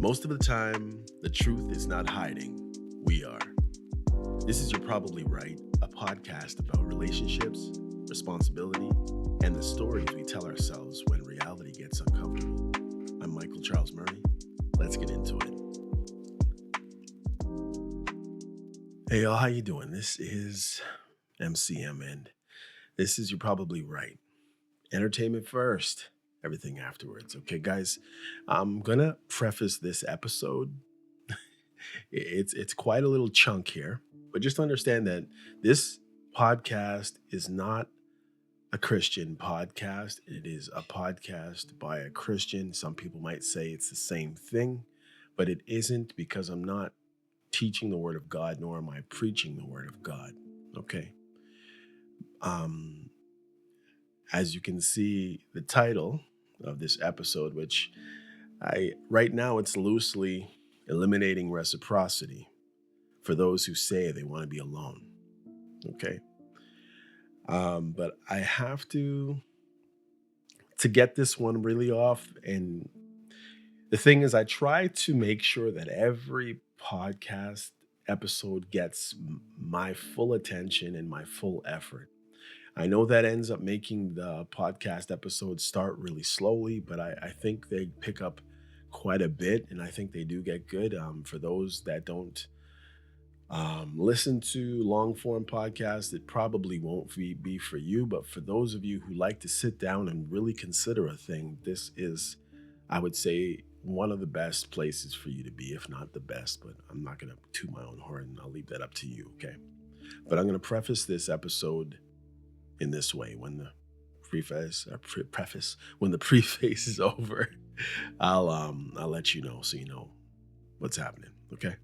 Most of the time, the truth is not hiding. We are. This is You're Probably Right, a podcast about relationships, responsibility, and the stories we tell ourselves when reality gets uncomfortable. I'm Michael Charles Murray. Let's get into it. Hey y'all, how you doing? This is MCM and this is You're Probably Right. Entertainment first, everything afterwards. Okay, guys, I'm gonna preface this episode. It's quite a little chunk here, but just understand that this podcast is not a Christian podcast. It is a podcast by a Christian. Some people might say it's the same thing, but it isn't, because I'm not teaching the word of God, nor am I preaching the word of God. Okay. Um, as you can see, the title of this episode, which right now it's loosely eliminating reciprocity for those who say they want to be alone. Okay. But I have to get this one really off. And the thing is, I try to make sure that every podcast episode gets my full attention and my full effort. I know that ends up making the podcast episodes start really slowly, but I think they pick up quite a bit, and I think they do get good. For those that don't listen to long form podcasts, it probably won't be for you. But for those of you who like to sit down and really consider a thing, this is, I would say, one of the best places for you to be, if not the best. But I'm not going to toot my own horn. I'll leave that up to you. Okay. But I'm going to preface this episode in this way. When the when the preface is over, I'll let you know, so you know what's happening. Okay.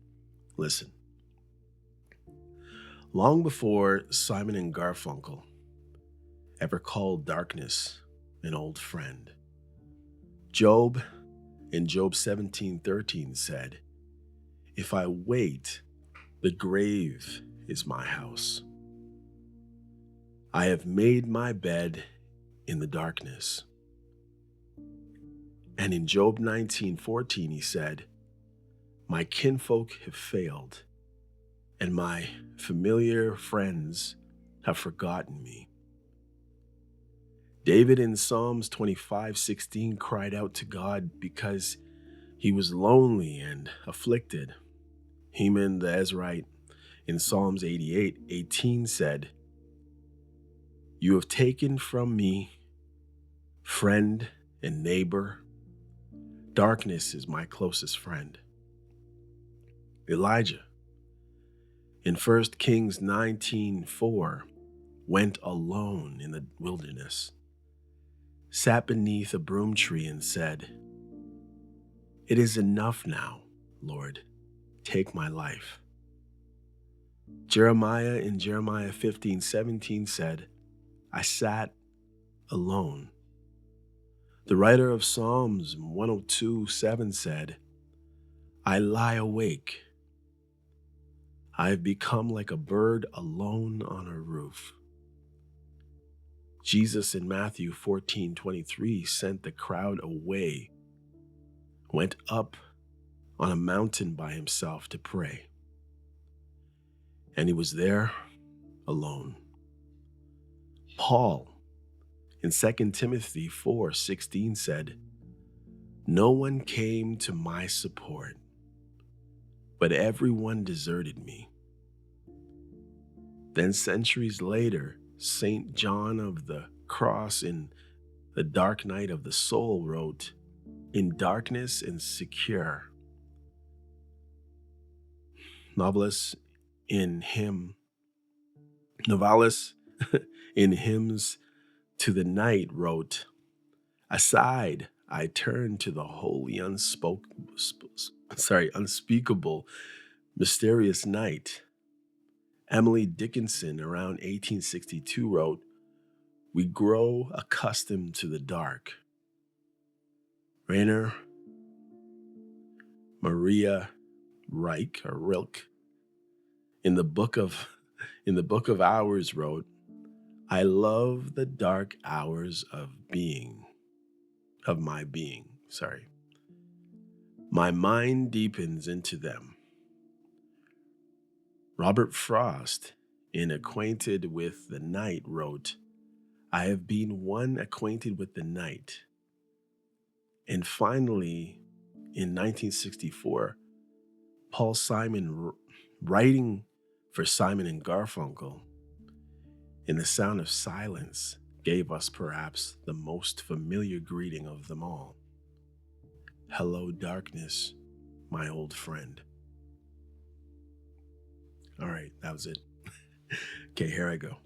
Listen. Long before Simon and Garfunkel ever called darkness an old friend, Job in Job 17:13 said, "If I wait, the grave is my house. I have made my bed in the darkness." And in Job 19:14 he said, "My kinfolk have failed, and my familiar friends have forgotten me." David in Psalms 25:16 cried out to God because he was lonely and afflicted. Heman the Ezrahite in Psalms 88:18 said, "You have taken from me friend and neighbor. Darkness is my closest friend." Elijah in 1 Kings 19:4 went alone in the wilderness, sat beneath a broom tree and said, "It is enough now, Lord, take my life." Jeremiah in Jeremiah 15:17 said, "I sat alone." The writer of Psalms 102:7 said, "I lie awake. I have become like a bird alone on a roof." Jesus in Matthew 14:23 sent the crowd away, went up on a mountain by himself to pray. And he was there alone. Paul in 2 Timothy 4:16 said, "No one came to my support, but everyone deserted me." Then centuries later, St. John of the Cross in The Dark Night of the Soul wrote, "In darkness and secure." Novalis in Hymns to the Night wrote, "Aside, I turn to the holy, unspeakable, mysterious night." Emily Dickinson around 1862 wrote, "We grow accustomed to the dark." Rainer Maria Rilke in the book of Hours wrote, "I love the dark hours of my being. My mind deepens into them. Robert Frost, in Acquainted with the Night, wrote, I have been one acquainted with the night. And finally, in 1964, Paul Simon, writing for Simon and Garfunkel, in The Sound of Silence, gave us perhaps the most familiar greeting of them all. Hello, darkness, my old friend. All right, that was it. Okay, here I go.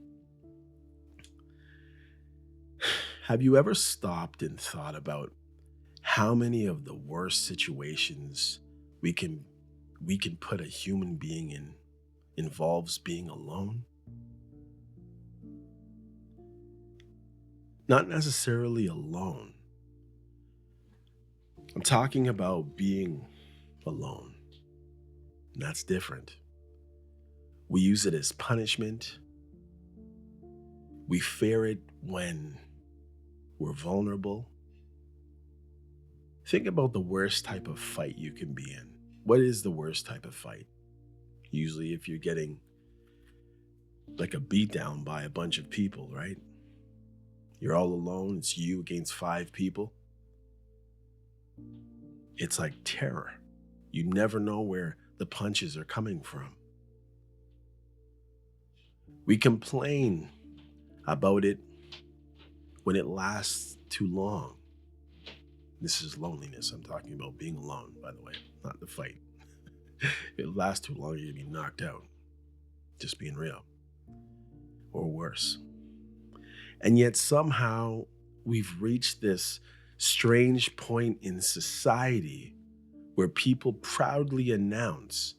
Have you ever stopped and thought about how many of the worst situations we can put a human being in involves being alone? Not necessarily alone. I'm talking about being alone. And that's different. We use it as punishment. We fear it when we're vulnerable. Think about the worst type of fight you can be in. What is the worst type of fight? Usually if you're getting like a beat down by a bunch of people, right? You're all alone. It's you against 5 people. It's like terror. You never know where the punches are coming from. We complain about it when it lasts too long. This is loneliness. I'm talking about being alone, by the way, not the fight. If it lasts too long, you're going to be knocked out. Just being real. Or worse. And yet somehow we've reached this strange point in society where people proudly announce,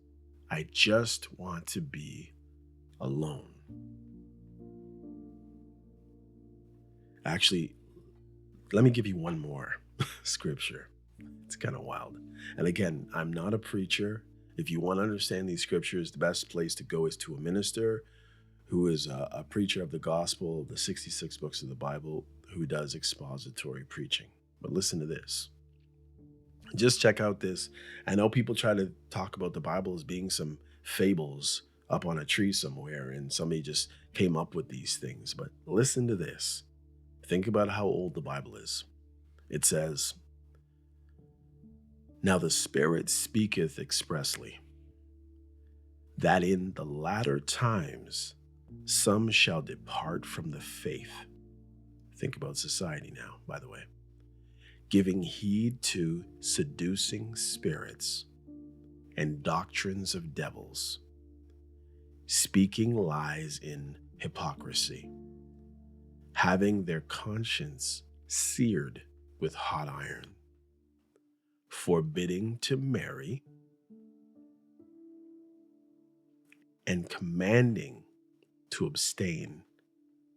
I just want to be alone. Actually, let me give you one more scripture. It's kind of wild. And again, I'm not a preacher. If you want to understand these scriptures, the best place to go is to a minister who is a preacher of the gospel, the 66 books of the Bible, who does expository preaching. But listen to this. Just check out this. I know people try to talk about the Bible as being some fables up on a tree somewhere, and somebody just came up with these things. But listen to this. Think about how old the Bible is. It says, Now the Spirit speaketh expressly, that in the latter times some shall depart from the faith. Think about society now, by the way. Giving heed to seducing spirits and doctrines of devils, speaking lies in hypocrisy, having their conscience seared with hot iron, forbidding to marry, and commanding to abstain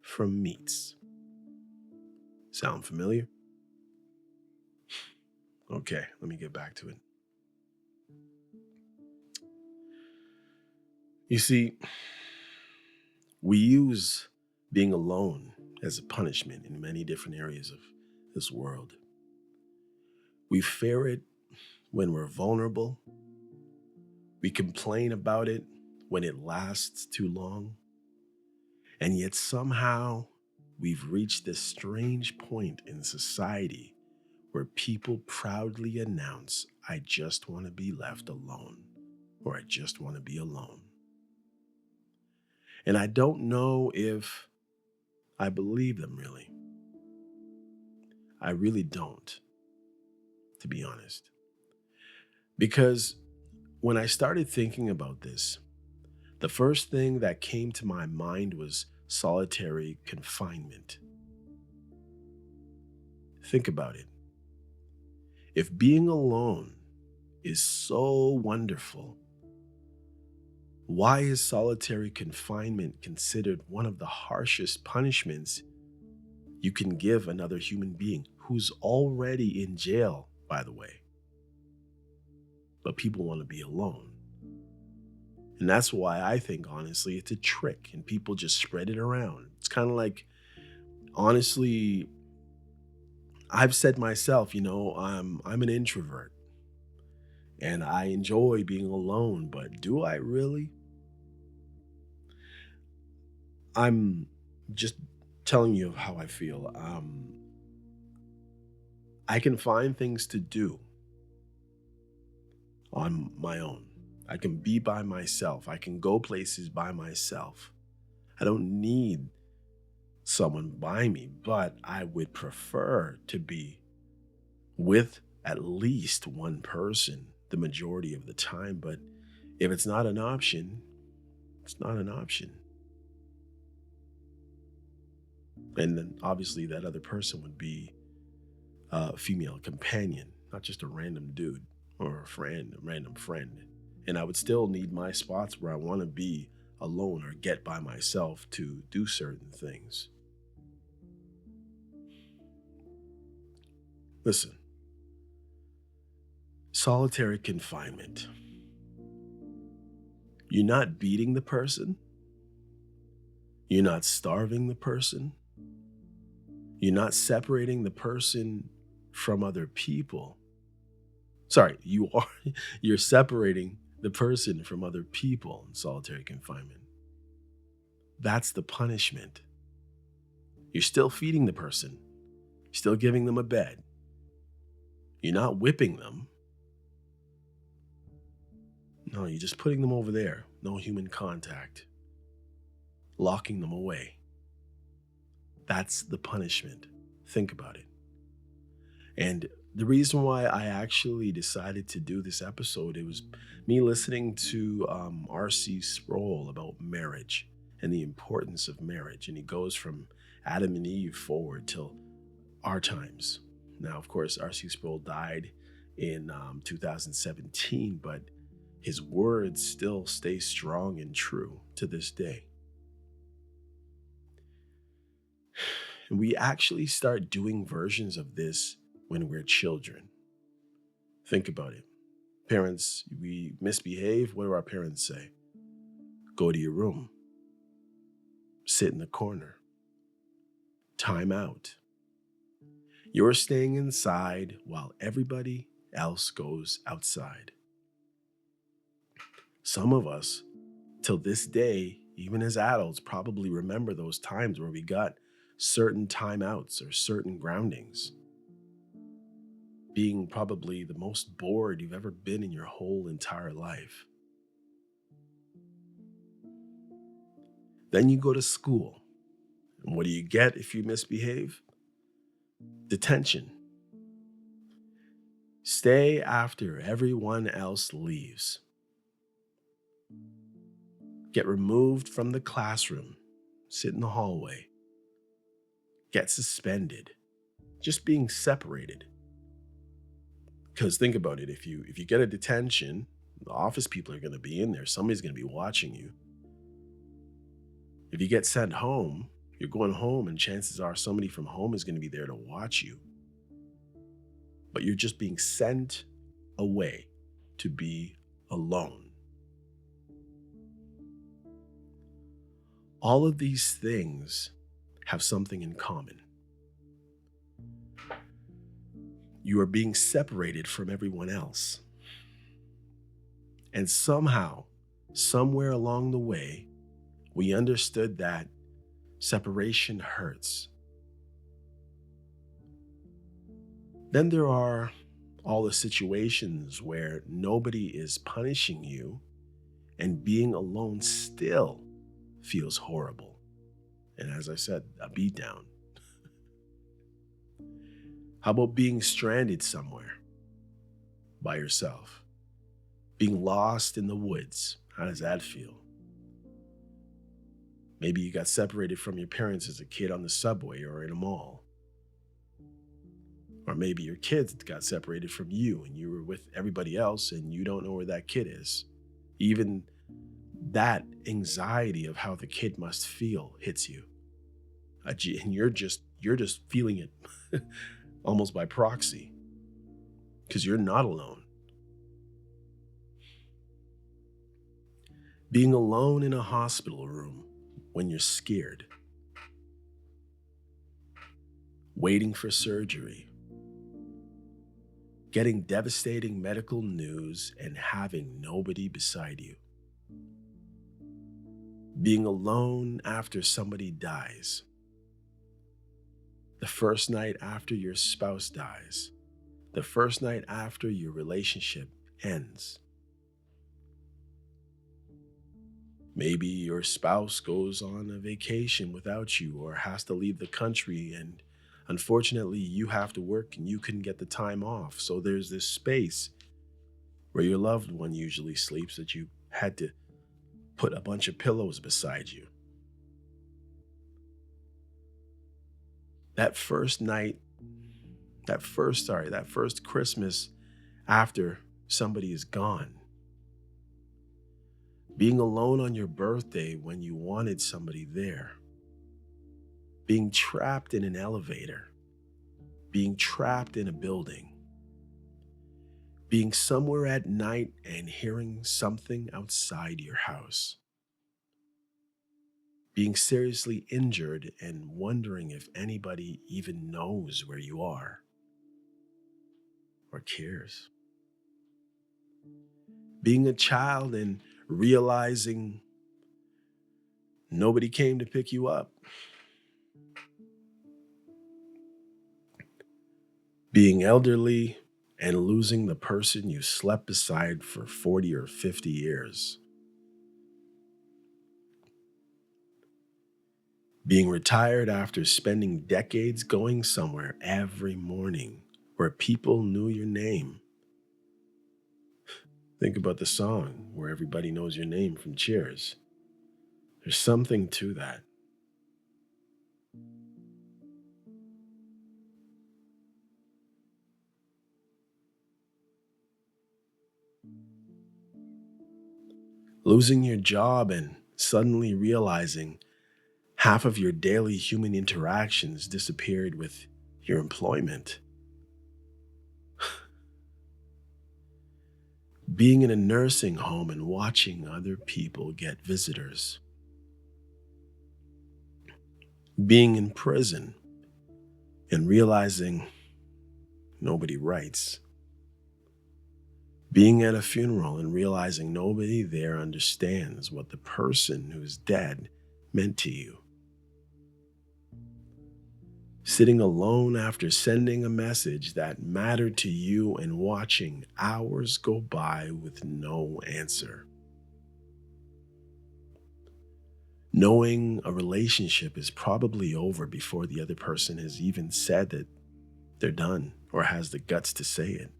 from meats. Sound familiar? Okay, let me get back to it. You see, we use being alone as a punishment in many different areas of this world. We fear it when we're vulnerable. We complain about it when it lasts too long. And yet somehow we've reached this strange point in society where people proudly announce, I just want to be left alone, or I just want to be alone. And I don't know if I believe them really. I really don't, to be honest. Because when I started thinking about this, the first thing that came to my mind was solitary confinement. Think about it. If being alone is so wonderful, why is solitary confinement considered one of the harshest punishments you can give another human being who's already in jail, by the way? But people want to be alone. And that's why I think, honestly, it's a trick and people just spread it around. It's kind of like, honestly, I've said myself, I'm an introvert. and I enjoy being alone, but do I really? I'm just telling you how I feel. I can find things to do on my own. I can be by myself. I can go places by myself. I don't need someone by me, but I would prefer to be with at least one person the majority of the time. But if it's not an option, it's not an option. And then obviously that other person would be a female companion, not just a random dude or a random friend. And I would still need my spots where I want to be alone or get by myself to do certain things. Listen, solitary confinement. You're not beating the person. You're not starving the person. You're not separating the person from other people. Sorry, you are. You're separating the person from other people in solitary confinement. That's the punishment. You're still feeding the person. You're still giving them a bed. You're not whipping them. No, you're just putting them over there. No human contact. Locking them away. That's the punishment. Think about it. And the reason why I actually decided to do this episode, it was me listening to R.C. Sproul about marriage and the importance of marriage. And he goes from Adam and Eve forward till our times. Now, of course, R.C. Sproul died in 2017, but his words still stay strong and true to this day. And we actually start doing versions of this when we're children. Think about it. Parents, we misbehave. What do our parents say? Go to your room. Sit in the corner. Time out. You're staying inside while everybody else goes outside. Some of us, till this day, even as adults, probably remember those times where we got certain timeouts or certain groundings. Being probably the most bored you've ever been in your whole entire life. Then you go to school. And what do you get if you misbehave? Detention. Stay after everyone else leaves. Get removed from the classroom. Sit in the hallway. Get suspended. Just being separated. Because think about it, if you get a detention, the office people are going to be in there. Somebody's going to be watching you. If you get sent home, you're going home and chances are somebody from home is going to be there to watch you. But you're just being sent away to be alone. All of these things have something in common. You are being separated from everyone else. And somehow, somewhere along the way, we understood that separation hurts. Then there are all the situations where nobody is punishing you and being alone still feels horrible. And as I said, a beatdown. How about being stranded somewhere by yourself? Being lost in the woods, how does that feel? Maybe you got separated from your parents as a kid on the subway or in a mall. Or maybe your kids got separated from you and you were with everybody else and you don't know where that kid is. Even that anxiety of how the kid must feel hits you. And you're just feeling it almost by proxy because you're not alone. Being alone in a hospital room when you're scared. Waiting for surgery. getting devastating medical news and having nobody beside you, being alone after somebody dies, the first night after your spouse dies, the first night after your relationship ends. Maybe your spouse goes on a vacation without you or has to leave the country, and unfortunately, you have to work and you couldn't get the time off. So there's this space where your loved one usually sleeps that you had to put a bunch of pillows beside you. That first night, that first Christmas after somebody is gone, being alone on your birthday when you wanted somebody there, being trapped in an elevator, being trapped in a building, being somewhere at night and hearing something outside your house, being seriously injured and wondering if anybody even knows where you are or cares, being a child and realizing nobody came to pick you up, being elderly and losing the person you slept beside for 40 or 50 years, being retired after spending decades going somewhere every morning where people knew your name. Think about the song where everybody knows your name from Cheers. There's something to that. Losing your job and suddenly realizing half of your daily human interactions disappeared with your employment. Being in a nursing home and watching other people get visitors. Being in prison and realizing nobody writes. Being at a funeral and realizing nobody there understands what the person who's dead meant to you. Sitting alone after sending a message that mattered to you and watching hours go by with no answer. Knowing a relationship is probably over before the other person has even said that they're done or has the guts to say it.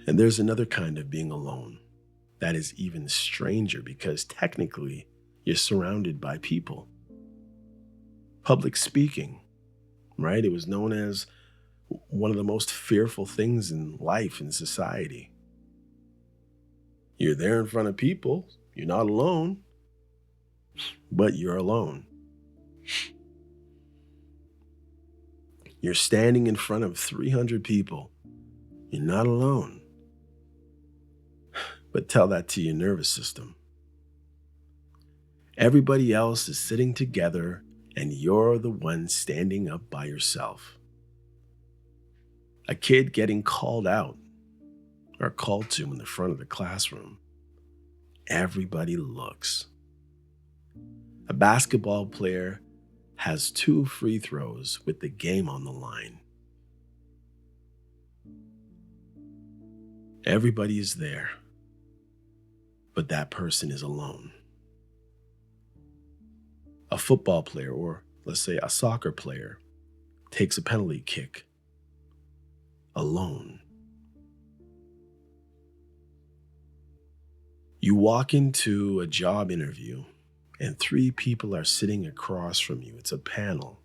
And there's another kind of being alone that is even stranger because technically you're surrounded by people. Public speaking, right? It was known as one of the most fearful things in life and society. You're there in front of people, you're not alone, but you're alone. You're standing in front of 300 people, you're not alone. But tell that to your nervous system. Everybody else is sitting together and you're the one standing up by yourself. A kid getting called out or called to in the front of the classroom. Everybody looks. A basketball player has 2 free throws with the game on the line. Everybody is there, but that person is alone. A football player, or let's say a soccer player, takes a penalty kick alone. You walk into a job interview and 3 people are sitting across from you. It's a panel.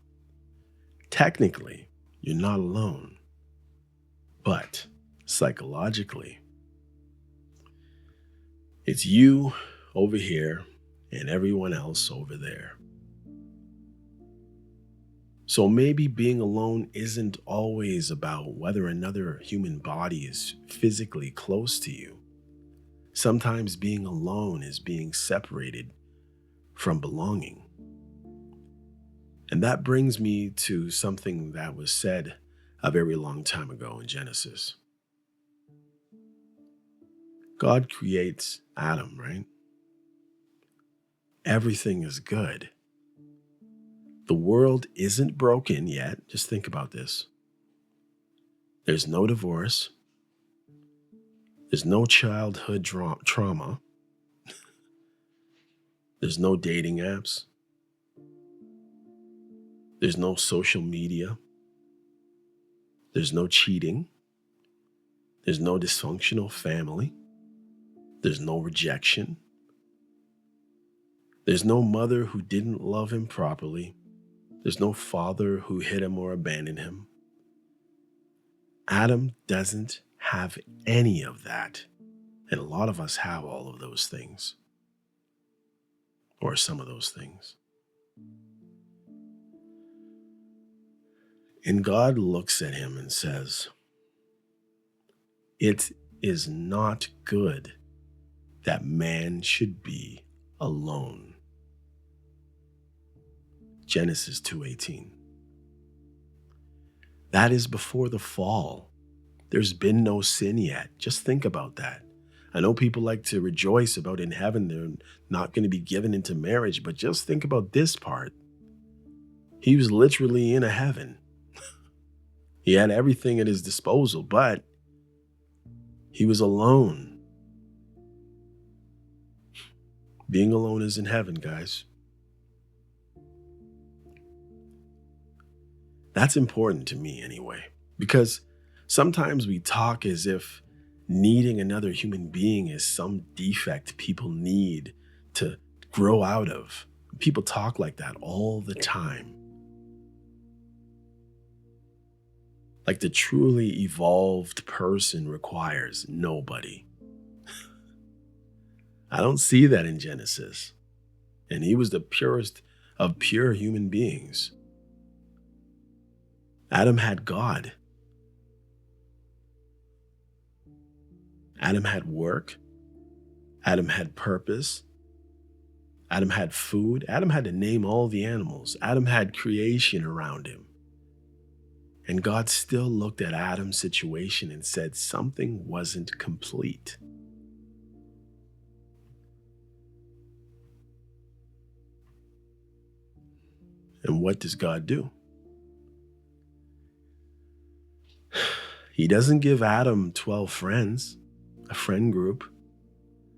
Technically, you're not alone, but psychologically, it's you over here and everyone else over there. So maybe being alone isn't always about whether another human body is physically close to you. Sometimes being alone is being separated from belonging. And that brings me to something that was said a very long time ago in Genesis. God creates Adam, right? Everything is good. The world isn't broken yet. Just think about this. There's no divorce. There's no childhood trauma. There's no dating apps. There's no social media. There's no cheating. There's no dysfunctional family. There's no rejection. There's no mother who didn't love him properly. There's no father who hit him or abandoned him. Adam doesn't have any of that. And a lot of us have all of those things, or some of those things. And God looks at him and says, "It is not good that man should be alone." Genesis 2:18. That is before the fall. There's been no sin yet. Just think about that. I know people like to rejoice about in heaven they're not going to be given into marriage, but just think about this part. He was literally in a heaven. He had everything at his disposal, but he was alone. Being alone is in heaven, guys. That's important to me anyway, because sometimes we talk as if needing another human being is some defect people need to grow out of. People talk like that all the time. Like the truly evolved person requires nobody. I don't see that in Genesis. And he was the purest of pure human beings. Adam had God. Adam had work. Adam had purpose. Adam had food. Adam had to name all the animals. Adam had creation around him. And God still looked at Adam's situation and said something wasn't complete. And what does God do? He doesn't give Adam 12 friends, a friend group.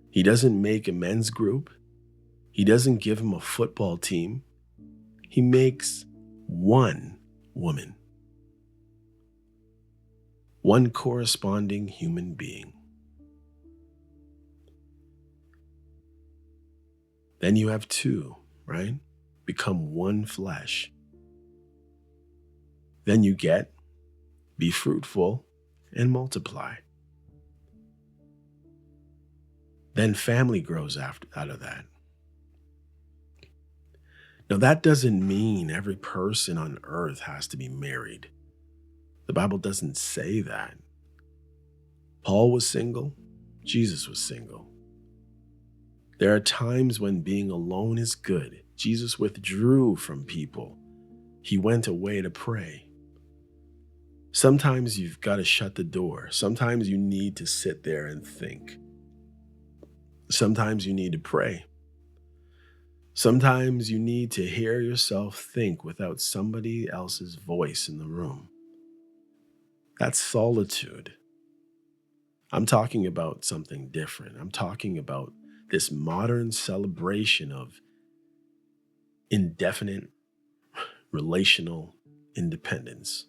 He doesn't make a men's group. He doesn't give him a football team. He makes one woman, one corresponding human being. Then you have two, right? Become one flesh. Then you get, be fruitful and multiply. Then family grows out of that. Now, that doesn't mean every person on earth has to be married. The Bible doesn't say that. Paul was single. Jesus was single. There are times when being alone is good. Jesus withdrew from people. He went away to pray. Sometimes you've got to shut the door. Sometimes you need to sit there and think. Sometimes you need to pray. Sometimes you need to hear yourself think without somebody else's voice in the room. That's solitude. I'm talking about something different. I'm talking about this modern celebration of indefinite relational independence.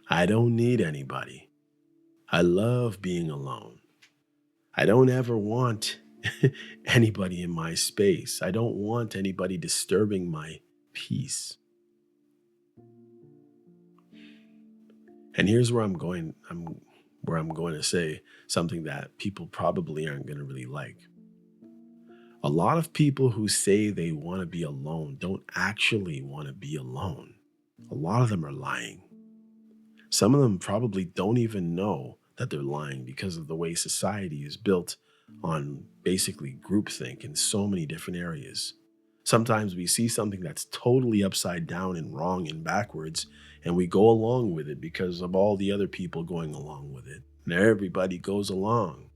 I don't need anybody. I love being alone. I don't ever want anybody in my space. I don't want anybody disturbing my peace. And here's where I'm going to say something that people probably aren't going to really like. A lot of people who say they want to be alone don't actually want to be alone. A lot of them are lying. Some of them probably don't even know that they're lying because of the way society is built on basically groupthink in so many different areas. Sometimes we see something that's totally upside down and wrong and backwards, and we go along with it because of all the other people going along with it. And everybody goes along.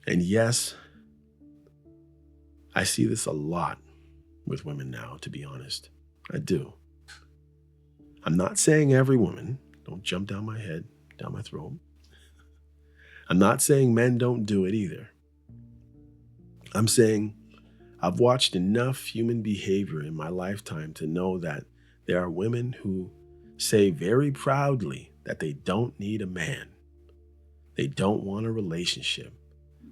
And yes, I see this a lot with women now, to be honest. I do. I'm not saying every woman, don't jump down my head, down my throat. I'm not saying men don't do it either. I'm saying I've watched enough human behavior in my lifetime to know that there are women who say very proudly that they don't need a man. They don't want a relationship.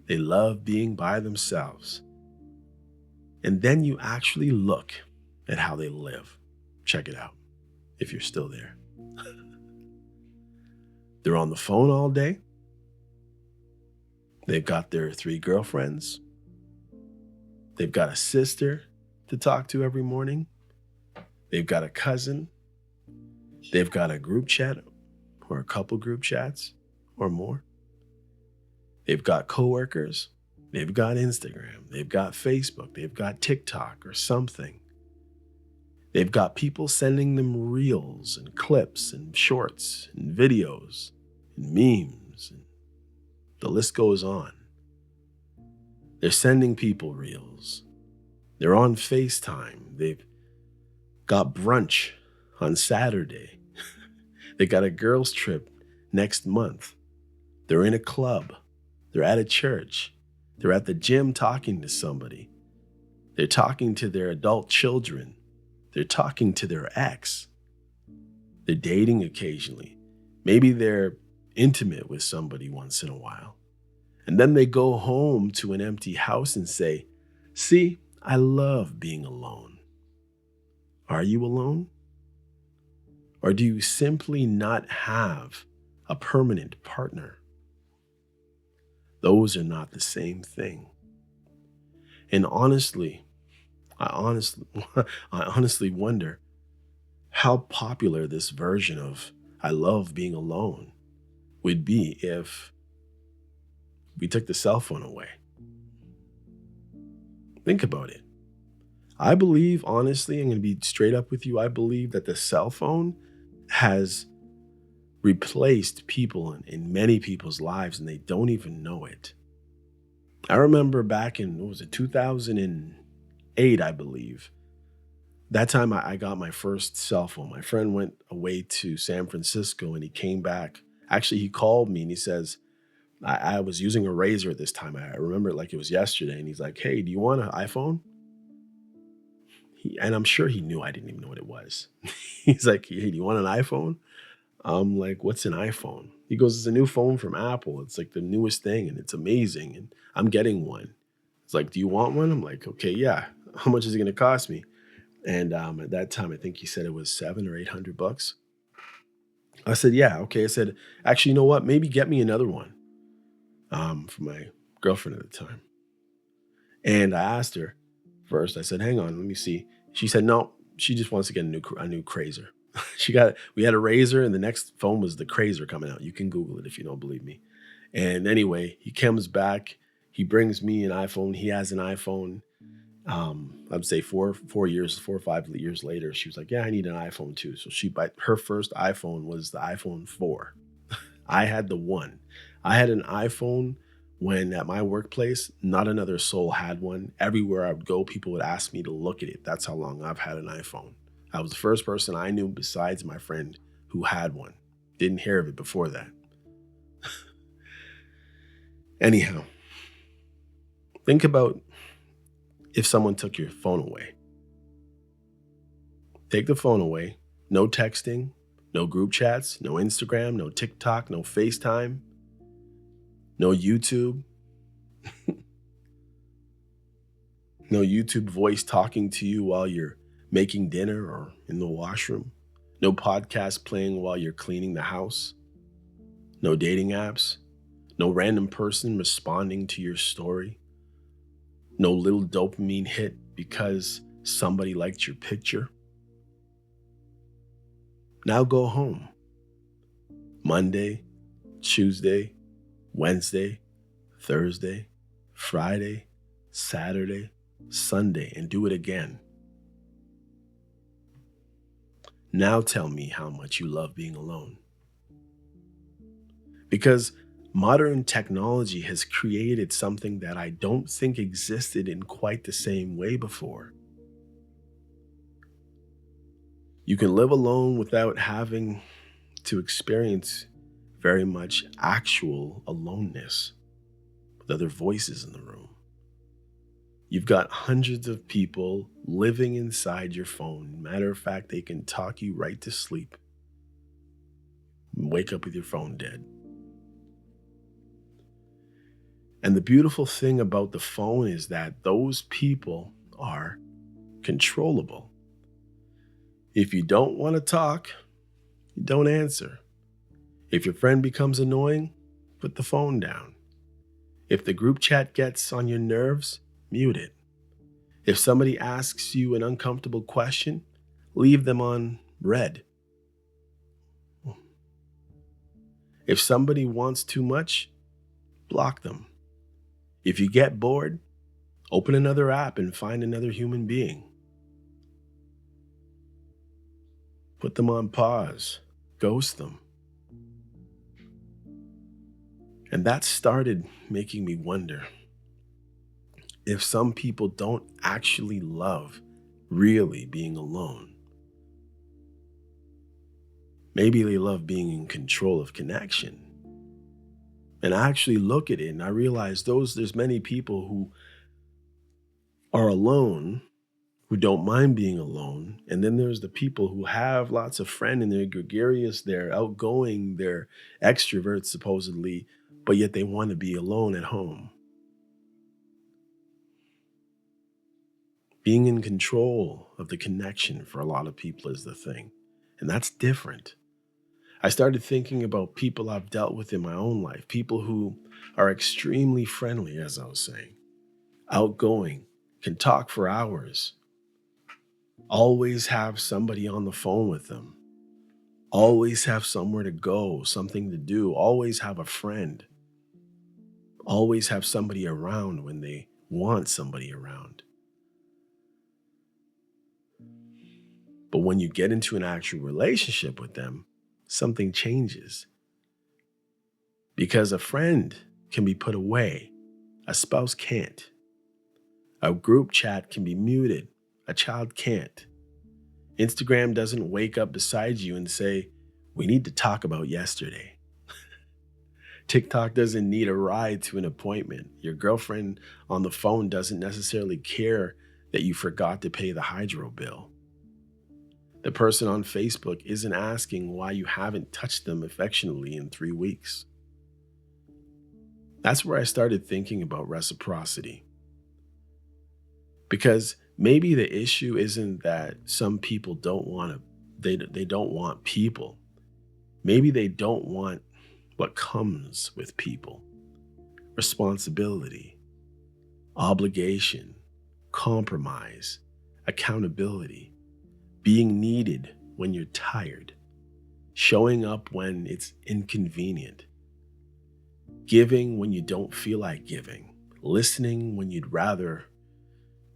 They love being by themselves. And then you actually look at how they live. Check it out, if you're still there. They're on the phone all day. They've got their 3 girlfriends. They've got a sister to talk to every morning. They've got a cousin. They've got a group chat or a couple group chats or more. They've got coworkers. They've got Instagram. They've got Facebook. They've got TikTok or something. They've got people sending them reels and clips and shorts and videos and memes, and the list goes on. They're sending people reels. They're on FaceTime. They've got brunch on Saturday. They got a girls' trip next month. They're in a club. They're at a church. They're at the gym talking to somebody. They're talking to their adult children. They're talking to their ex. They're dating occasionally. Maybe they're intimate with somebody once in a while. And then they go home to an empty house and say, "See, I love being alone." Are you alone? Or do you simply not have a permanent partner? Those are not the same thing. And honestly, I honestly, I honestly wonder how popular this version of "I love being alone" would be if we took the cell phone away. Think about it. I believe, honestly, I'm going to be straight up with you. I believe that the cell phone has replaced people in many people's lives and they don't even know it. I remember back in, what was it, 2008, I believe. That time I got my first cell phone. My friend went away to San Francisco and he came back. Actually, he called me and he says, I was using a razor at this time. I remember it like it was yesterday. And he's like, "Hey, do you want an iPhone?" And I'm sure he knew I didn't even know what it was. He's like, "Hey, do you want an iPhone?" I'm like, "What's an iPhone?" He goes, "It's a new phone from Apple. It's like the newest thing and it's amazing. And I'm getting one." It's like, "Do you want one?" I'm like, "Okay, yeah. How much is it going to cost me?" And at that time, I think he said it was $700 or $800. I said, "Yeah, okay." I said, "Actually, you know what? Maybe get me another one." For my girlfriend at the time. And I asked her first. I said, "Hang on, let me see." She said, "No, she just wants to get a new Crazer." We had a Razor, and the next phone was the Crazer coming out. You can Google it if you don't believe me. And anyway, he comes back. He brings me an iPhone. He has an iPhone. I'd say 4 or 5 years later, she was like, "Yeah, I need an iPhone too." So her first iPhone was the iPhone 4. I had the one. I had an iPhone when at my workplace, not another soul had one. Everywhere I would go, people would ask me to look at it. That's how long I've had an iPhone. I was the first person I knew besides my friend who had one. Didn't hear of it before that. Anyhow, think about if someone took your phone away. Take the phone away. No texting, no group chats, no Instagram, no TikTok, no FaceTime, no YouTube, no YouTube voice talking to you while you're making dinner or in the washroom, no podcast playing while you're cleaning the house, no dating apps, no random person responding to your story, no little dopamine hit because somebody liked your picture. Now go home. Monday, Tuesday, Wednesday, Thursday, Friday, Saturday, Sunday, and do it again. Now tell me how much you love being alone. Because modern technology has created something that I don't think existed in quite the same way before. You can live alone without having to experience very much actual aloneness with other voices in the room. You've got hundreds of people living inside your phone. Matter of fact, they can talk you right to sleep and wake up with your phone dead. And the beautiful thing about the phone is that those people are controllable. If you don't want to talk, you don't answer. If your friend becomes annoying, put the phone down. If the group chat gets on your nerves, mute it. If somebody asks you an uncomfortable question, leave them on red. If somebody wants too much, block them. If you get bored, open another app and find another human being. Put them on pause. Ghost them. And that started making me wonder if some people don't actually love really being alone. Maybe they love being in control of connection. And I actually look at it and I realize there's many people who are alone, who don't mind being alone. And then there's the people who have lots of friends and they're gregarious, they're outgoing, they're extroverts supposedly, but yet they want to be alone at home. Being in control of the connection for a lot of people is the thing. And that's different. I started thinking about people I've dealt with in my own life, people who are extremely friendly, as I was saying, outgoing, can talk for hours, always have somebody on the phone with them, always have somewhere to go, something to do, always have a friend, always have somebody around when they want somebody around. But when you get into an actual relationship with them, something changes. Because a friend can be put away, a spouse can't. A group chat can be muted, a child can't. Instagram doesn't wake up beside you and say, "We need to talk about yesterday." TikTok doesn't need a ride to an appointment. Your girlfriend on the phone doesn't necessarily care that you forgot to pay the hydro bill. The person on Facebook isn't asking why you haven't touched them affectionately in 3 weeks. That's where I started thinking about reciprocity. Because maybe the issue isn't that some people don't want to, they don't want people. Maybe they don't want what comes with people: responsibility, obligation, compromise, accountability, being needed when you're tired, showing up when it's inconvenient, giving when you don't feel like giving, listening when you'd rather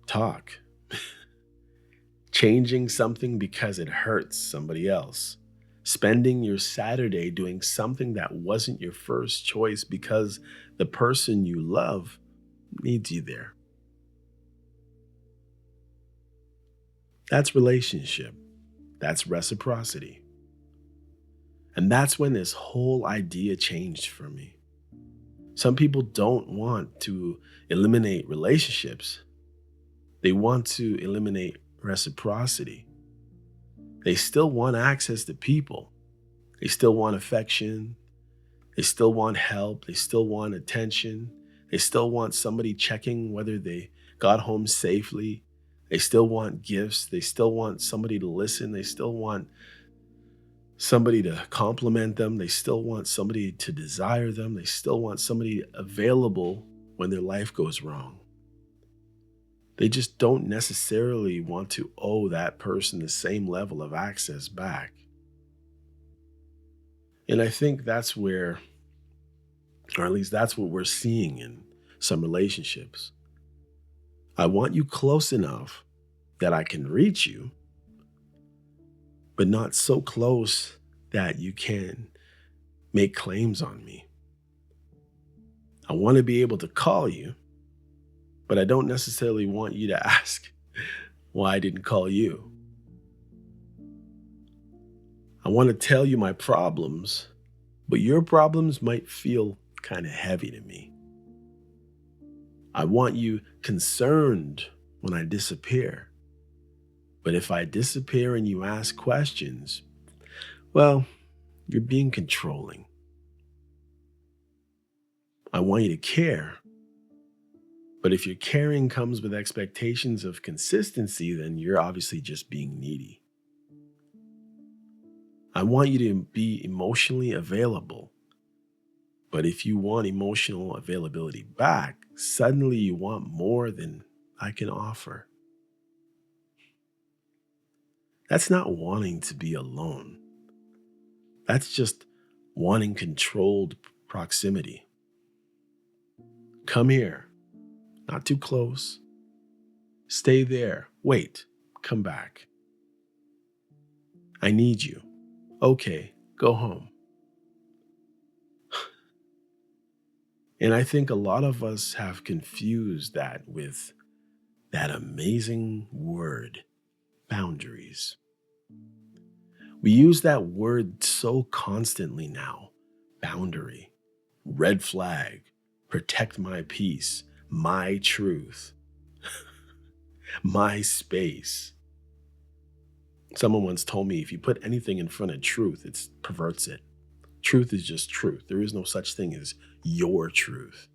talk, changing something because it hurts somebody else, spending your Saturday doing something that wasn't your first choice because the person you love needs you there. That's relationship. That's reciprocity. And that's when this whole idea changed for me. Some people don't want to eliminate relationships. They want to eliminate reciprocity. They still want access to people. They still want affection. They still want help. They still want attention. They still want somebody checking whether they got home safely. They still want gifts. They still want somebody to listen. They still want somebody to compliment them. They still want somebody to desire them. They still want somebody available when their life goes wrong. They just don't necessarily want to owe that person the same level of access back. And I think that's where or at least that's what we're seeing in some relationships. I want you close enough that I can reach you, but not so close that you can make claims on me. I want to be able to call you, but I don't necessarily want you to ask why I didn't call you. I want to tell you my problems, but your problems might feel kind of heavy to me. I want you concerned when I disappear, but if I disappear and you ask questions, well, you're being controlling. I want you to care, but if your caring comes with expectations of consistency, then you're obviously just being needy. I want you to be emotionally available, but if you want emotional availability back, suddenly you want more than I can offer. That's not wanting to be alone. That's just wanting controlled proximity. Come here, not too close. Stay there. Wait, come back. I need you. Okay, go home. And I think a lot of us have confused that with that amazing word, boundaries. We use that word so constantly now. Boundary, red flag, protect my peace, my truth, my space. Someone once told me if you put anything in front of truth, it perverts it. Truth is just truth. There is no such thing as your truth.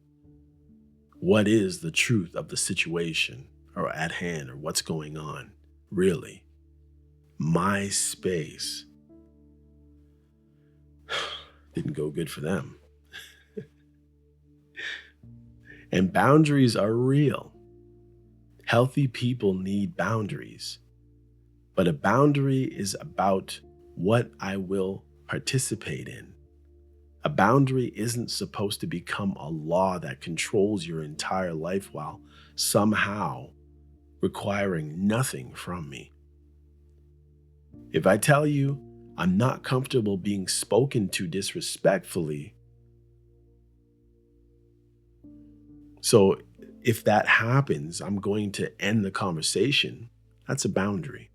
What is the truth of the situation or at hand or what's going on? Really? My space. Didn't go good for them. And boundaries are real. Healthy people need boundaries. But a boundary is about what I will participate in. A boundary isn't supposed to become a law that controls your entire life while somehow requiring nothing from me. If I tell you I'm not comfortable being spoken to disrespectfully, so if that happens, I'm going to end the conversation, that's a boundary.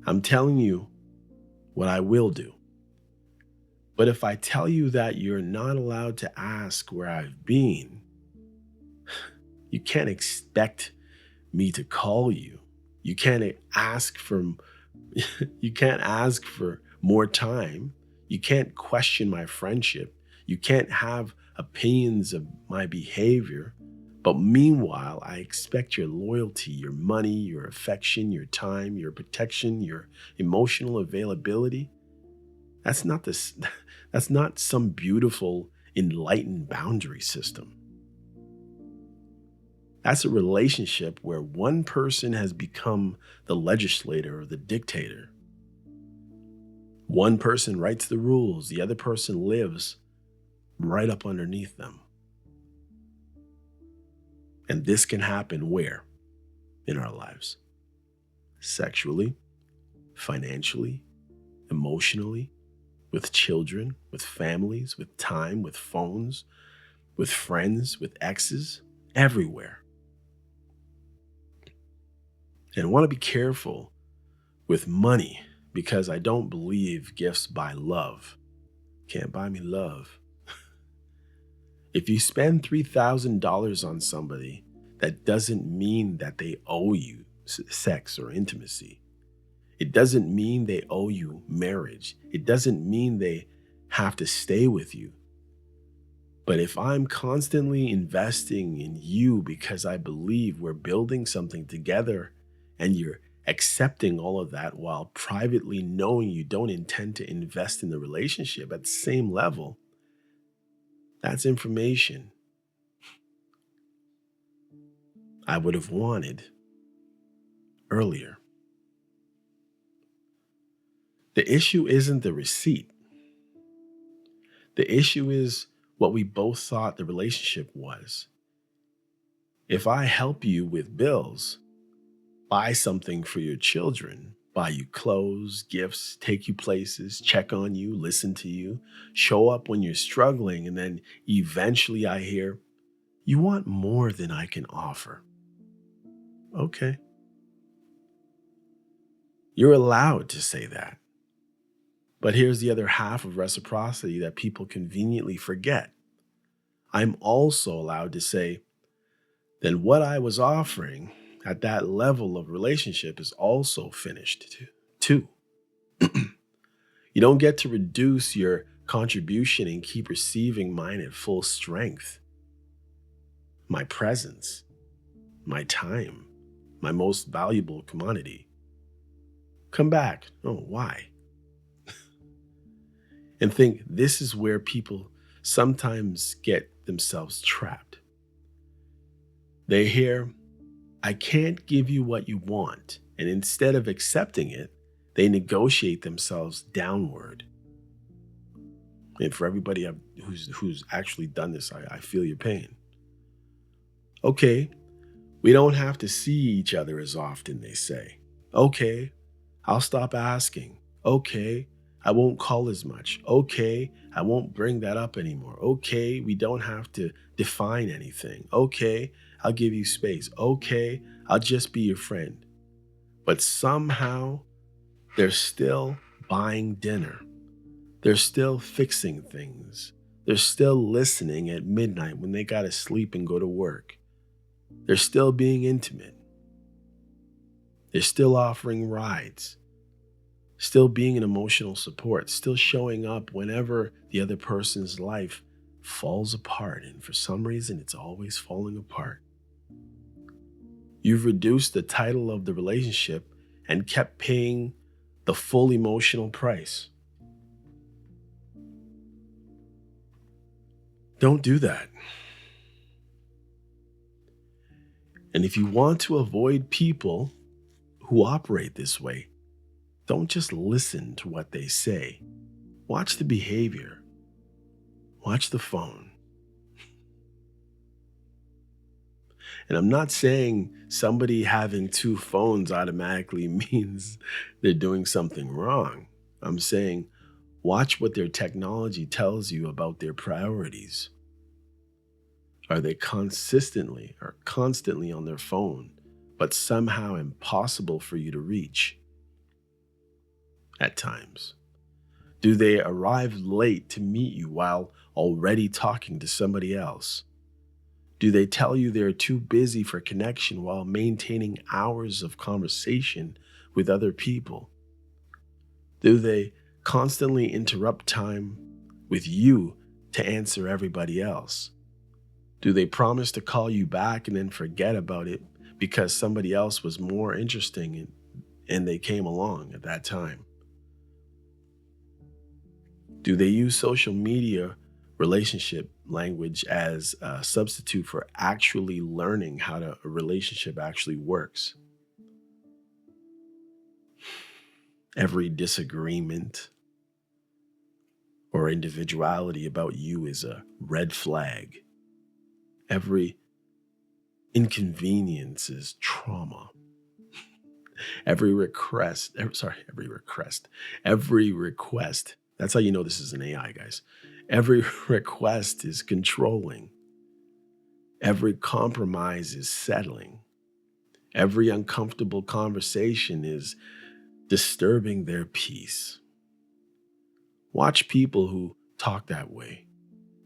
I'm telling you what I will do. But if I tell you that you're not allowed to ask where I've been, you can't expect me to call you. You can't ask for you can't ask for more time. You can't question my friendship. You can't have opinions of my behavior. But meanwhile, I expect your loyalty, your money, your affection, your time, your protection, your emotional availability. That's not this that's not some beautiful enlightened boundary system. That's a relationship where one person has become the legislator or the dictator. One person writes the rules, the other person lives right up underneath them. And this can happen where in our lives? Sexually, financially, emotionally, with children, with families, with time, with phones, with friends, with exes, everywhere. And I want to be careful with money because I don't believe gifts buy love. Can't buy me love. If you spend $3,000 on somebody, that doesn't mean that they owe you sex or intimacy. It doesn't mean they owe you marriage. It doesn't mean they have to stay with you. But if I'm constantly investing in you because I believe we're building something together and you're accepting all of that while privately knowing you don't intend to invest in the relationship at the same level, that's information I would have wanted earlier. The issue isn't the receipt. The issue is what we both thought the relationship was. If I help you with bills, buy something for your children, buy you clothes, gifts, take you places, check on you, listen to you, show up when you're struggling, and then eventually I hear, you want more than I can offer. Okay. You're allowed to say that. But here's the other half of reciprocity that people conveniently forget. I'm also allowed to say, then what I was offering at that level of relationship is also finished too. You don't get to reduce your contribution and keep receiving mine at full strength. My presence, my time, my most valuable commodity. Come back. Oh, why? And think this is where people sometimes get themselves trapped. They hear, I can't give you what you want. And instead of accepting it, they negotiate themselves downward. And for everybody who's actually done this, I feel your pain. Okay, we don't have to see each other as often, they say. Okay, I'll stop asking. Okay, I won't call as much. Okay, I won't bring that up anymore. Okay, we don't have to define anything. Okay, I'll give you space. Okay, I'll just be your friend. But somehow they're still buying dinner. They're still fixing things. They're still listening at midnight when they gotta sleep and go to work. They're still being intimate. They're still offering rides, still being an emotional support, still showing up whenever the other person's life falls apart. And for some reason, it's always falling apart. You've reduced the title of the relationship and kept paying the full emotional price. Don't do that. And if you want to avoid people who operate this way, don't just listen to what they say. Watch the behavior. Watch the phone. And I'm not saying somebody having two phones automatically means they're doing something wrong. I'm saying watch what their technology tells you about their priorities. Are they constantly on their phone, but somehow impossible for you to reach at times? Do they arrive late to meet you while already talking to somebody else? Do they tell you they're too busy for connection while maintaining hours of conversation with other people? Do they constantly interrupt time with you to answer everybody else? Do they promise to call you back and then forget about it because somebody else was more interesting and they came along at that time? Do they use social media relationship language as a substitute for actually learning how a relationship actually works? Every disagreement or individuality about you is a red flag. Every inconvenience is trauma. Every request. That's how you know this is an AI, guys. Every request is controlling. Every compromise is settling. Every uncomfortable conversation is disturbing their peace. Watch people who talk that way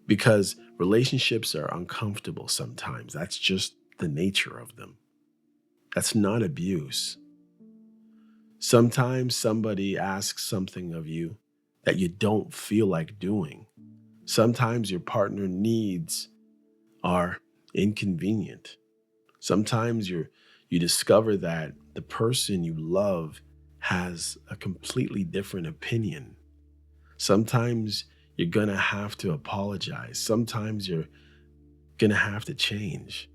because relationships are uncomfortable sometimes. That's just the nature of them. That's not abuse. Sometimes somebody asks something of you that you don't feel like doing. Sometimes your partner needs are inconvenient. Sometimes you discover that the person you love has a completely different opinion. Sometimes you're going to have to apologize. Sometimes you're going to have to change.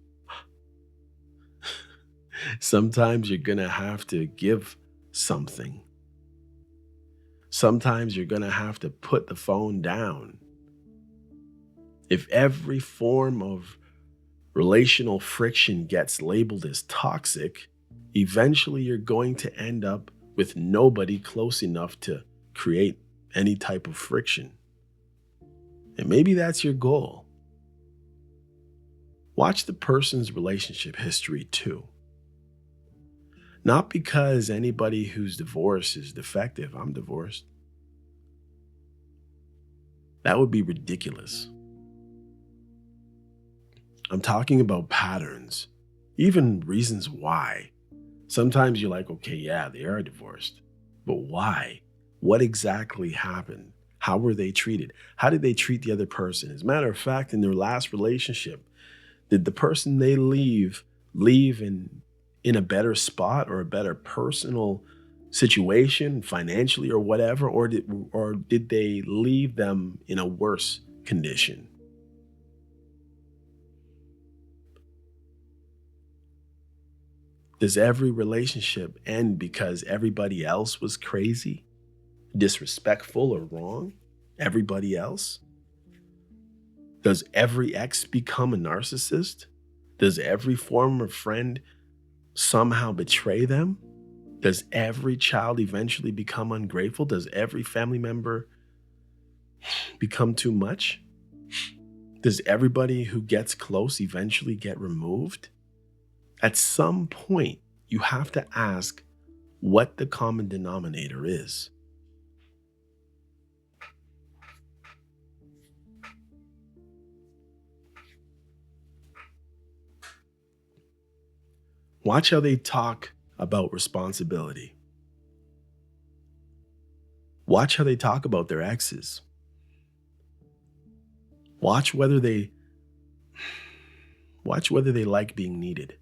Sometimes you're going to have to give something. Sometimes you're going to have to put the phone down. If every form of relational friction gets labeled as toxic, eventually you're going to end up with nobody close enough to create any type of friction. And maybe that's your goal. Watch the person's relationship history too. Not because anybody who's divorced is defective. I'm divorced. That would be ridiculous. I'm talking about patterns, even reasons why. Sometimes you're like, okay, yeah, they are divorced, but why? What exactly happened? How were they treated? How did they treat the other person? As a matter of fact, in their last relationship, did the person they leave in a better spot or a better personal situation, financially or whatever, or did they leave them in a worse condition? Does every relationship end because everybody else was crazy, disrespectful, or wrong? Everybody else? Does every ex become a narcissist? Does every former friend somehow betray them? Does every child eventually become ungrateful? Does every family member become too much? Does everybody who gets close eventually get removed? At some point, you have to ask what the common denominator is. Watch how they talk about responsibility. Watch how they talk about their exes. Watch whether they watch whether they like being needed.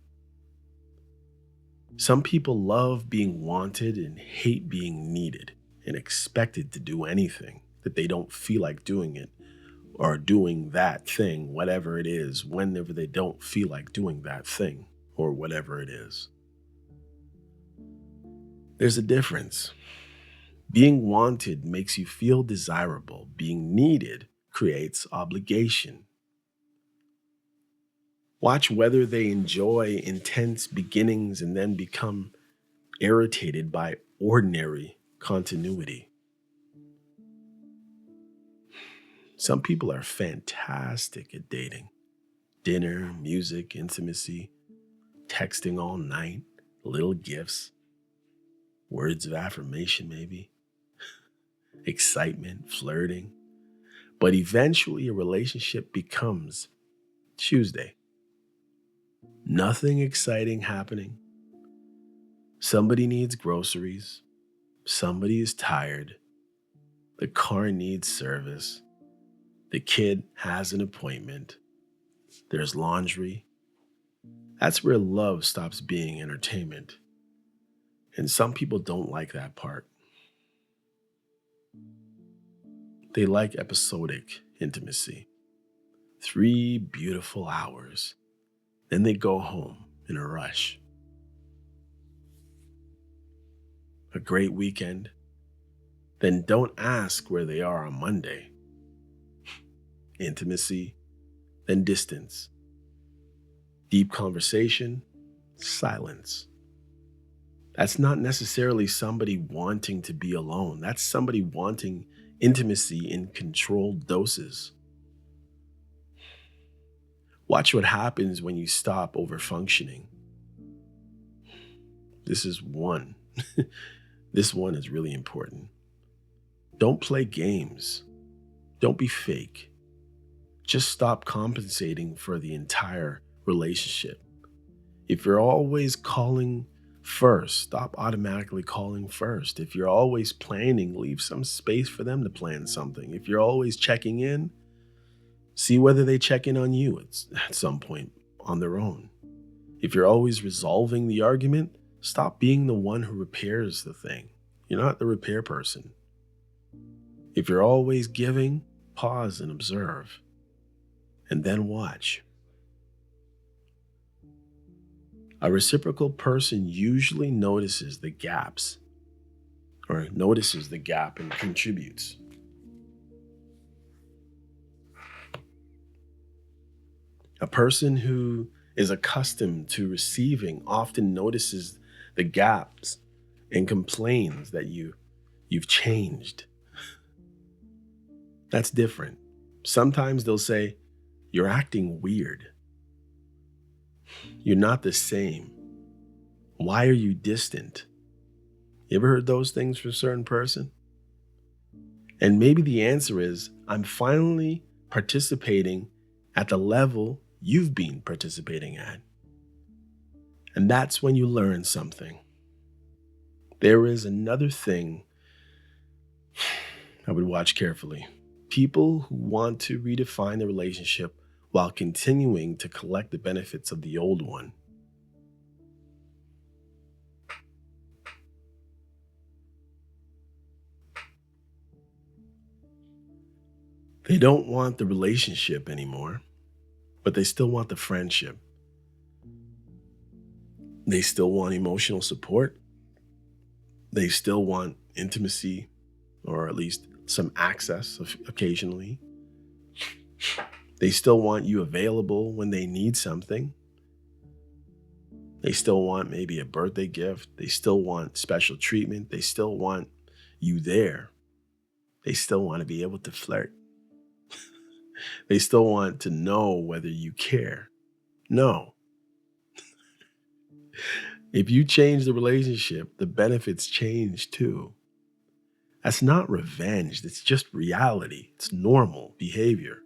Some people love being wanted and hate being needed and expected to do anything that they don't feel like doing it or doing that thing, whatever it is, whenever they don't feel like doing that thing or whatever it is. There's a difference. Being wanted makes you feel desirable. Being needed creates obligation. Watch whether they enjoy intense beginnings and then become irritated by ordinary continuity. Some people are fantastic at dating. Dinner, music, intimacy, texting all night, little gifts, words of affirmation, maybe, excitement, flirting. But eventually, a relationship becomes Tuesday. Nothing exciting happening. Somebody needs groceries. Somebody is tired. The car needs service. The kid has an appointment. There's laundry. That's where love stops being entertainment. And some people don't like that part. They like episodic intimacy. 3 beautiful hours. Then they go home in a rush. A great weekend. Then don't ask where they are on Monday. Intimacy, then distance. Deep conversation, silence. That's not necessarily somebody wanting to be alone. That's somebody wanting intimacy in controlled doses. Watch what happens when you stop overfunctioning. This is one. This one is really important. Don't play games. Don't be fake. Just stop compensating for the entire relationship. If you're always calling first, stop automatically calling first. If you're always planning, leave some space for them to plan something. If you're always checking in, see whether they check in on you at some point on their own. If you're always resolving the argument, stop being the one who repairs the thing. You're not the repair person. If you're always giving, pause and observe, and then watch. A reciprocal person usually notices the gaps or notices the gap and contributes. A person who is accustomed to receiving often notices the gaps and complains that you've changed. That's different. Sometimes they'll say, "You're acting weird. You're not the same. Why are you distant?" You ever heard those things from a certain person? And maybe the answer is, I'm finally participating at the level you've been participating at. And that's when you learn something. There is another thing I would watch carefully. People who want to redefine the relationship while continuing to collect the benefits of the old one. They don't want the relationship anymore, but they still want the friendship. They still want emotional support. They still want intimacy, or at least some access occasionally. They still want you available when they need something. They still want maybe a birthday gift. They still want special treatment. They still want you there. They still want to be able to flirt. They still want to know whether you care. No. If you change the relationship, the benefits change too. That's not revenge. It's just reality. It's normal behavior.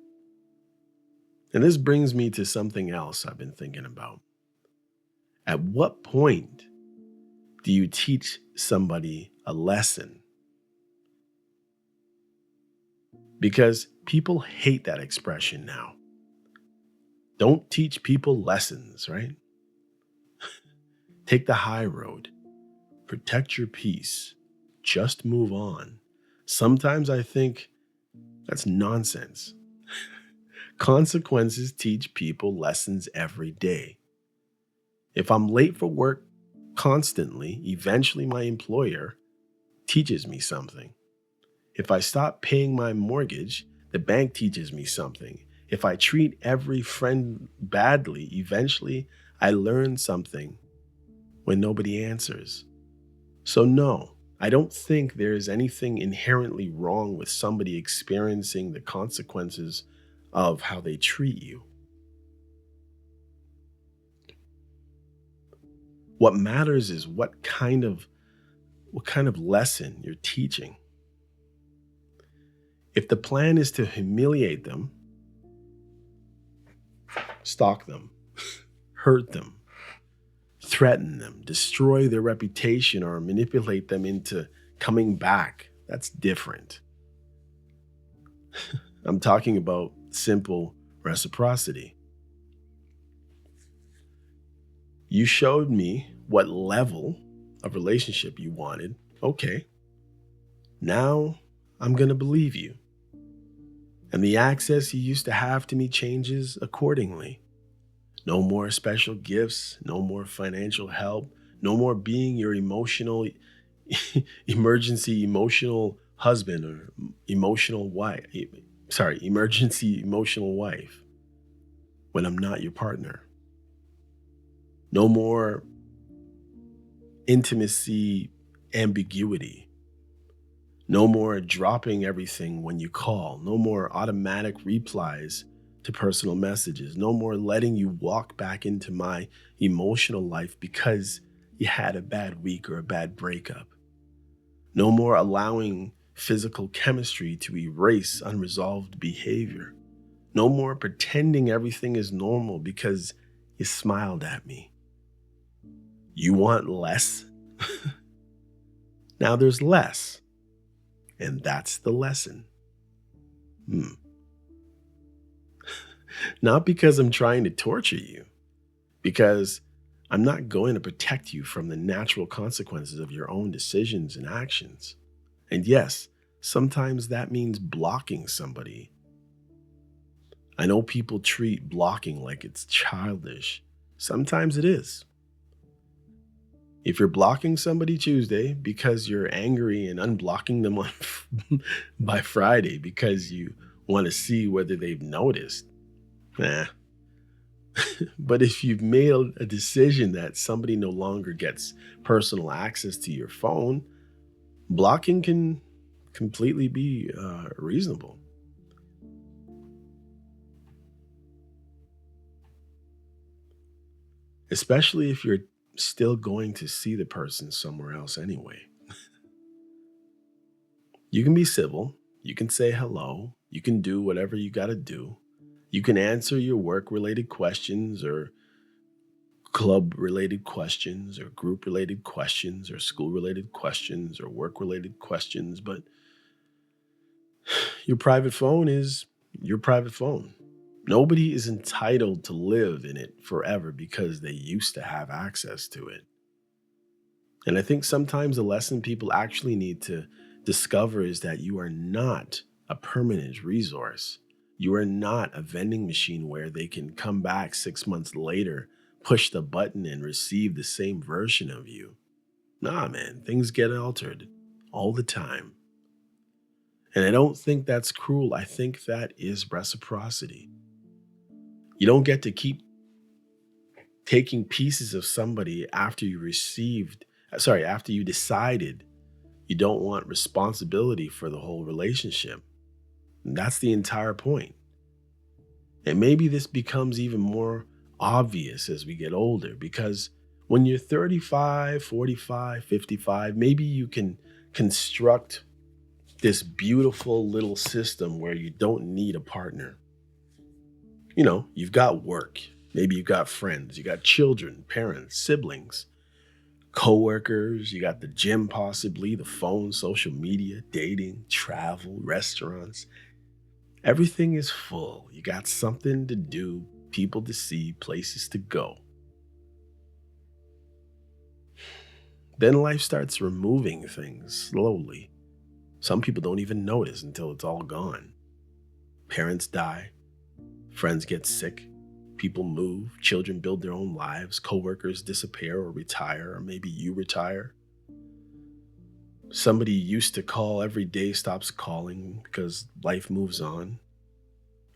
And this brings me to something else I've been thinking about. At what point do you teach somebody a lesson? Because people hate that expression now. Don't teach people lessons, right? Take the high road. Protect your peace. Just move on. Sometimes I think that's nonsense. Consequences teach people lessons every day. If I'm late for work constantly, eventually my employer teaches me something. If I stop paying my mortgage, the bank teaches me something. If I treat every friend badly, eventually I learn something when nobody answers. So no, I don't think there is anything inherently wrong with somebody experiencing the consequences of how they treat you. What matters is what kind of lesson you're teaching. If the plan is to humiliate them, stalk them, hurt them, threaten them, destroy their reputation, or manipulate them into coming back, that's different. I'm talking about simple reciprocity. You showed me what level of relationship you wanted. Okay, now I'm going to believe you. And the access you used to have to me changes accordingly. No more special gifts, no more financial help, no more being your emotional emergency emotional husband or emotional wife. Sorry, emergency emotional wife when I'm not your partner. No more intimacy ambiguity. No more dropping everything when you call. No more automatic replies to personal messages. No more letting you walk back into my emotional life because you had a bad week or a bad breakup. No more allowing physical chemistry to erase unresolved behavior. No more pretending everything is normal because you smiled at me. You want less? Now there's less. And that's the lesson. Not because I'm trying to torture you, because I'm not going to protect you from the natural consequences of your own decisions and actions. And yes, sometimes that means blocking somebody. I know people treat blocking like it's childish. Sometimes it is. If you're blocking somebody Tuesday because you're angry and unblocking them on by Friday because you want to see whether they've noticed, nah, But if you've made a decision that somebody no longer gets personal access to your phone, blocking can completely be reasonable. Especially if you're still going to see the person somewhere else anyway. You can be civil, you can say hello, you can do whatever you got to do. You can answer your work related questions or club related questions or group related questions or school related questions or work related questions, but your private phone is your private phone. Nobody is entitled to live in it forever because they used to have access to it. And I think sometimes the lesson people actually need to discover is that you are not a permanent resource. You are not a vending machine where they can come back 6 months later, push the button, and receive the same version of you. Nah, man, things get altered all the time. And I don't think that's cruel. I think that is reciprocity. You don't get to keep taking pieces of somebody after you decided you don't want responsibility for the whole relationship. And that's the entire point. And maybe this becomes even more obvious as we get older because when you're 35, 45, 55, maybe you can construct this beautiful little system where you don't need a partner. You've got work, maybe you've got friends, you got children, parents, siblings, coworkers, you got the gym, possibly the phone, social media, dating, travel, restaurants. Everything is full. You got something to do, people to see, places to go. Then life starts removing things slowly. Some people don't even notice until it's all gone. Parents die, friends get sick, people move, children build their own lives, coworkers disappear or retire, or maybe you retire. Somebody you used to call every day stops calling because life moves on,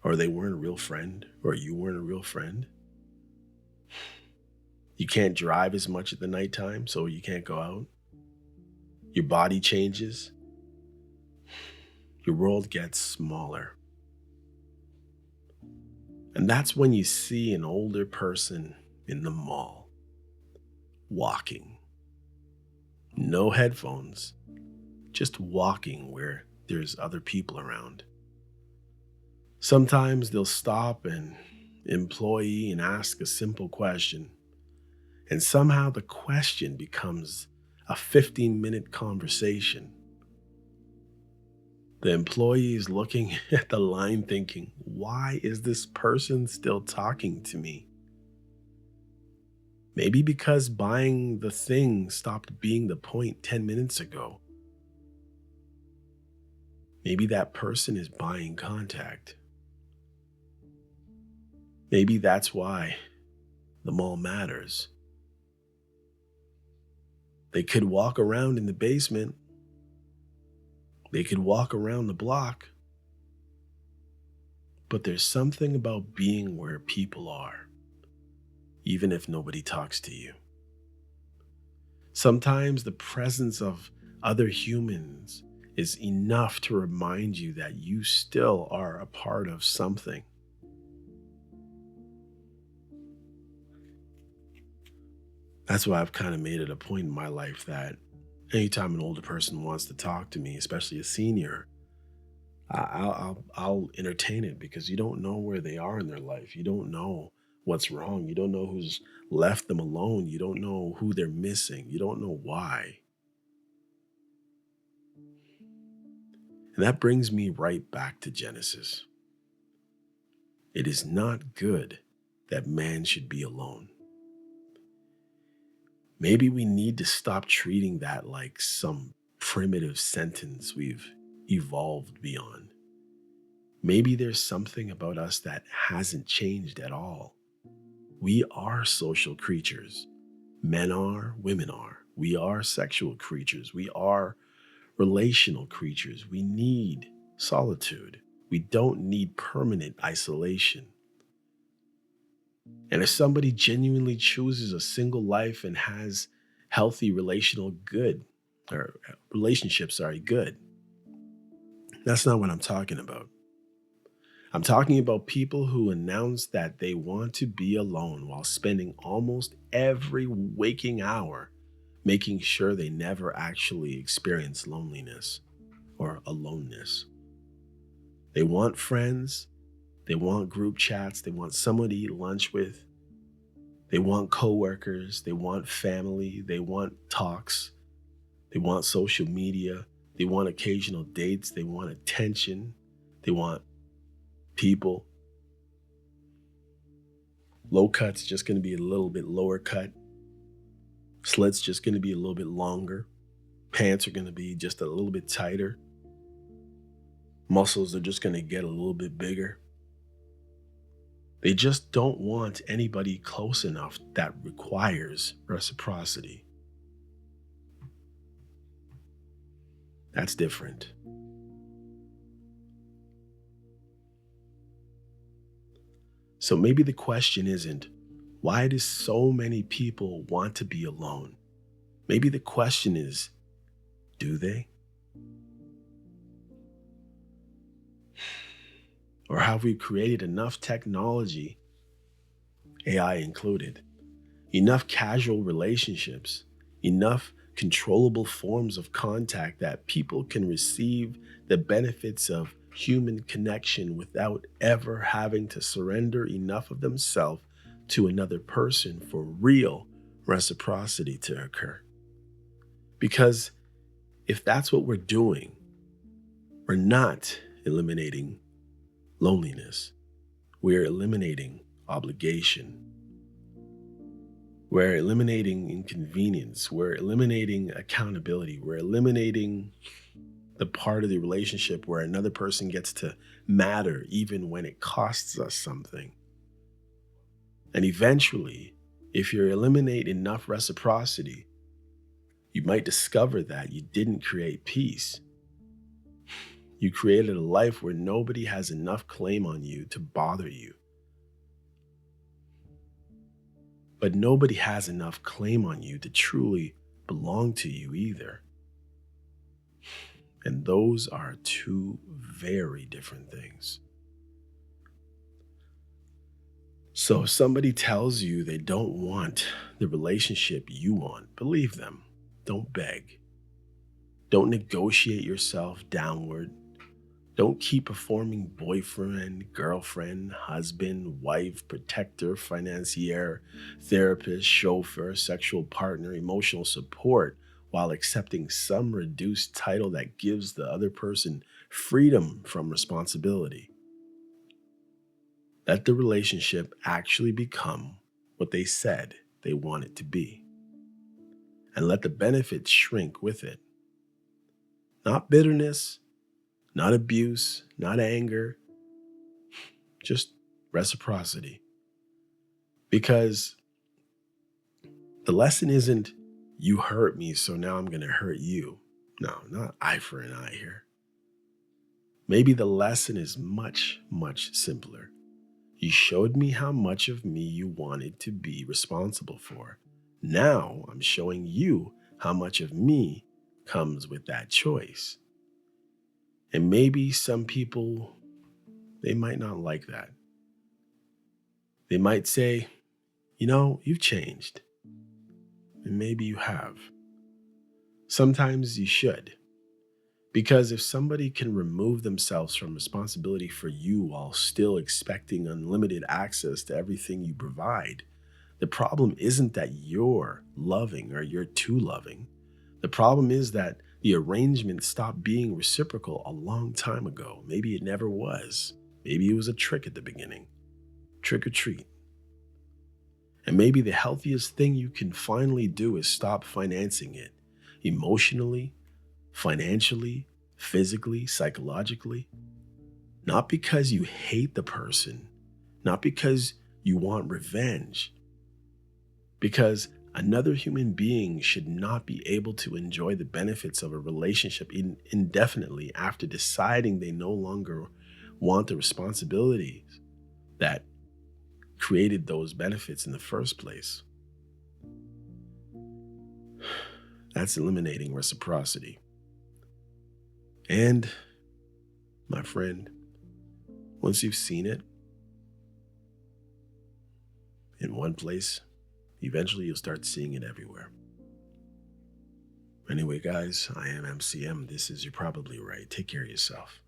or they weren't a real friend, or you weren't a real friend. You can't drive as much at the nighttime, so you can't go out. Your body changes. Your world gets smaller. And that's when you see an older person in the mall, walking. No headphones, just walking where there's other people around. Sometimes they'll stop an employee and ask a simple question, and somehow the question becomes a 15-minute conversation. The employee is looking at the line thinking, why is this person still talking to me? Maybe because buying the thing stopped being the point 10 minutes ago. Maybe that person is buying contact. Maybe that's why the mall matters. They could walk around in the basement. They could walk around the block. But there's something about being where people are, even if nobody talks to you. Sometimes the presence of other humans is enough to remind you that you still are a part of something. That's why I've kind of made it a point in my life that anytime an older person wants to talk to me, especially a senior, I'll entertain it because you don't know where they are in their life. You don't know what's wrong. You don't know who's left them alone. You don't know who they're missing. You don't know why. And that brings me right back to Genesis. It is not good that man should be alone. Maybe we need to stop treating that like some primitive sentence we've evolved beyond. Maybe there's something about us that hasn't changed at all. We are social creatures. Men are, women are. We are sexual creatures. We are relational creatures. We need solitude. We don't need permanent isolation. And if somebody genuinely chooses a single life and has healthy relationships, good. That's not what I'm talking about. I'm talking about people who announce that they want to be alone while spending almost every waking hour making sure they never actually experience loneliness or aloneness. They want friends, they want group chats, they want someone to eat lunch with, they want coworkers, they want family, they want talks, they want social media, they want occasional dates, they want attention, they want people. Low cut's just going to be a little bit lower cut. Slits just going to be a little bit longer. Pants are going to be just a little bit tighter. Muscles are just going to get a little bit bigger. They just don't want anybody close enough that requires reciprocity. That's different. So maybe the question isn't, why do so many people want to be alone? Maybe the question is, do they? Or have we created enough technology, AI included, enough casual relationships, enough controllable forms of contact that people can receive the benefits of human connection without ever having to surrender enough of themselves to another person for real reciprocity to occur? Because if that's what we're doing, we're not eliminating loneliness. We're eliminating obligation. We're eliminating inconvenience. We're eliminating accountability. We're eliminating the part of the relationship where another person gets to matter even when it costs us something. And eventually, if you eliminate enough reciprocity, you might discover that you didn't create peace. You created a life where nobody has enough claim on you to bother you. But nobody has enough claim on you to truly belong to you either. And those are two very different things. So if somebody tells you they don't want the relationship you want, believe them. Don't beg. Don't negotiate yourself downward. Don't keep performing boyfriend, girlfriend, husband, wife, protector, financier, therapist, chauffeur, sexual partner, emotional support while accepting some reduced title that gives the other person freedom from responsibility. Let the relationship actually become what they said they want it to be. And let the benefits shrink with it. Not bitterness, not abuse, not anger, just reciprocity. Because the lesson isn't you hurt me, so now I'm going to hurt you. No, not eye for an eye here. Maybe the lesson is much, much simpler. You showed me how much of me you wanted to be responsible for. Now I'm showing you how much of me comes with that choice. And maybe some people, they might not like that. They might say, you've changed. And maybe you have. Sometimes you should. Because if somebody can remove themselves from responsibility for you while still expecting unlimited access to everything you provide, the problem isn't that you're loving or you're too loving. The problem is that the arrangement stopped being reciprocal a long time ago. Maybe it never was. Maybe it was a trick at the beginning. Trick or treat. And maybe the healthiest thing you can finally do is stop financing it emotionally, financially, physically, psychologically. Not because you hate the person, not because you want revenge, because another human being should not be able to enjoy the benefits of a relationship indefinitely after deciding they no longer want the responsibilities that created those benefits in the first place. That's eliminating reciprocity. And, my friend, once you've seen it in one place, eventually you'll start seeing it everywhere. Anyway, guys, I am MCM. This is You're Probably Right. Take care of yourself.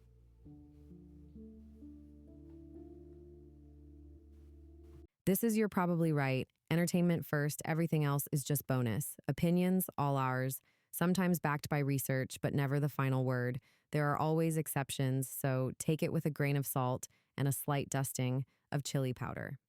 This is You're Probably Right. Entertainment first, everything else is just bonus. Opinions, all ours, sometimes backed by research, but never the final word. There are always exceptions, so take it with a grain of salt and a slight dusting of chili powder.